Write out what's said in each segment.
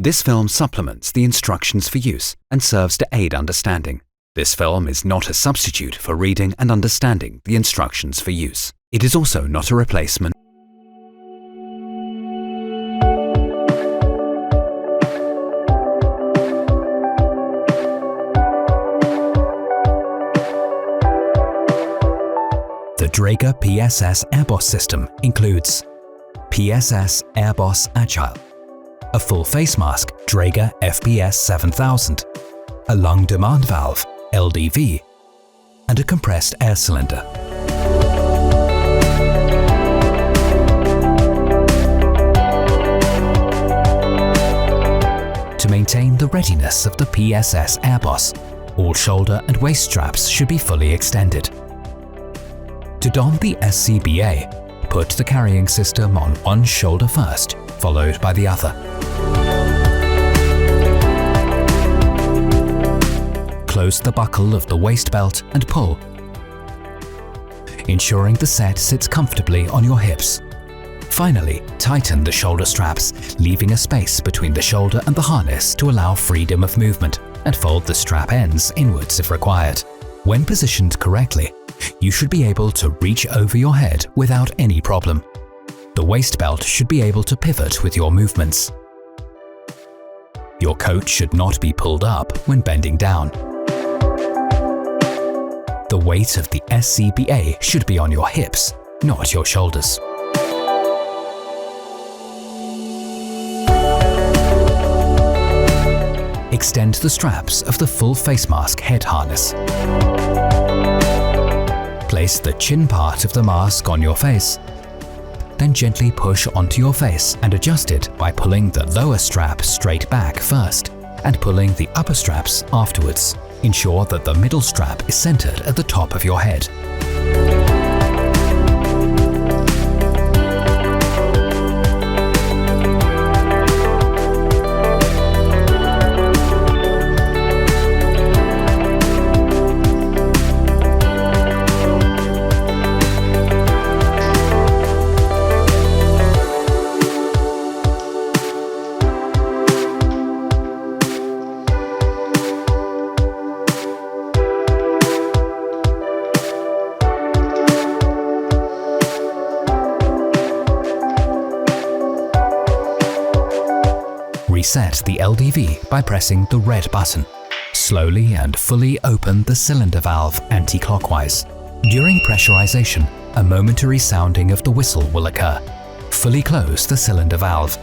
This film supplements the instructions for use and serves to aid understanding. This film is not a substitute for reading and understanding the instructions for use. It is also not a replacement. The Dräger PSS AirBoss system includes PSS AirBoss Agile, a full face mask Dräger PSS 7000, a lung demand valve LDV, and a compressed air cylinder. To maintain the readiness of the PSS AirBoss, all shoulder and waist straps should be fully extended. To don the SCBA, put the carrying system on one shoulder first, followed by the other. Close the buckle of the waist belt and pull, ensuring the set sits comfortably on your hips. Finally, tighten the shoulder straps, leaving a space between the shoulder and the harness to allow freedom of movement, and fold the strap ends inwards if required. When positioned correctly, you should be able to reach over your head without any problem. The waist belt should be able to pivot with your movements. Your coat should not be pulled up when bending down. The weight of the SCBA should be on your hips, not your shoulders. Extend the straps of the full face mask head harness. Place the chin part of the mask on your face, then gently push onto your face and adjust it by pulling the lower strap straight back first and pulling the upper straps afterwards. Ensure that the middle strap is centered at the top of your head. Reset the LDV by pressing the red button. Slowly and fully open the cylinder valve anti-clockwise. During pressurization, a momentary sounding of the whistle will occur. Fully close the cylinder valve.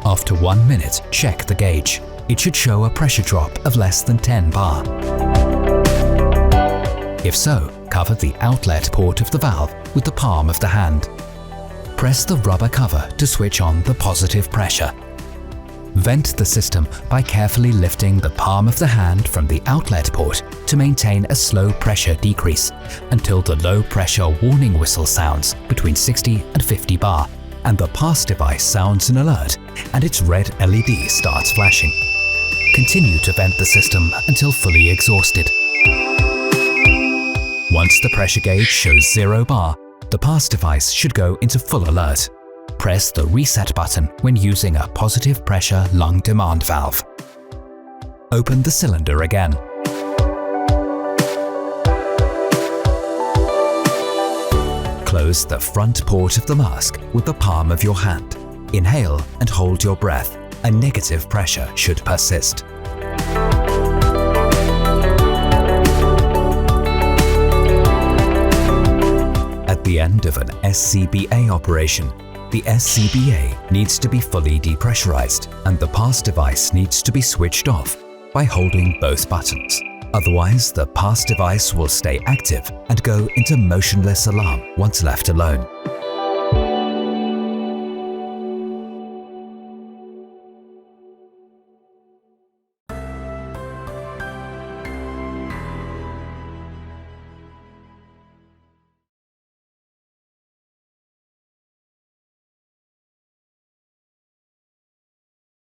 After 1 minute, check the gauge. It should show a pressure drop of less than 10 bar. If so, cover the outlet port of the valve with the palm of the hand. Press the rubber cover to switch on the positive pressure. Vent the system by carefully lifting the palm of the hand from the outlet port to maintain a slow pressure decrease until the low pressure warning whistle sounds between 60 and 50 bar and the pass device sounds an alert and its red LED starts flashing. Continue to vent the system until fully exhausted. Once the pressure gauge shows 0 bar, the pass device should go into full alert. Press the reset button when using a positive pressure lung demand valve. Open the cylinder again. Close the front port of the mask with the palm of your hand. Inhale and hold your breath. A negative pressure should persist. At the end of an SCBA operation, the SCBA needs to be fully depressurized and the pass device needs to be switched off by holding both buttons. Otherwise, the pass device will stay active and go into motionless alarm once left alone.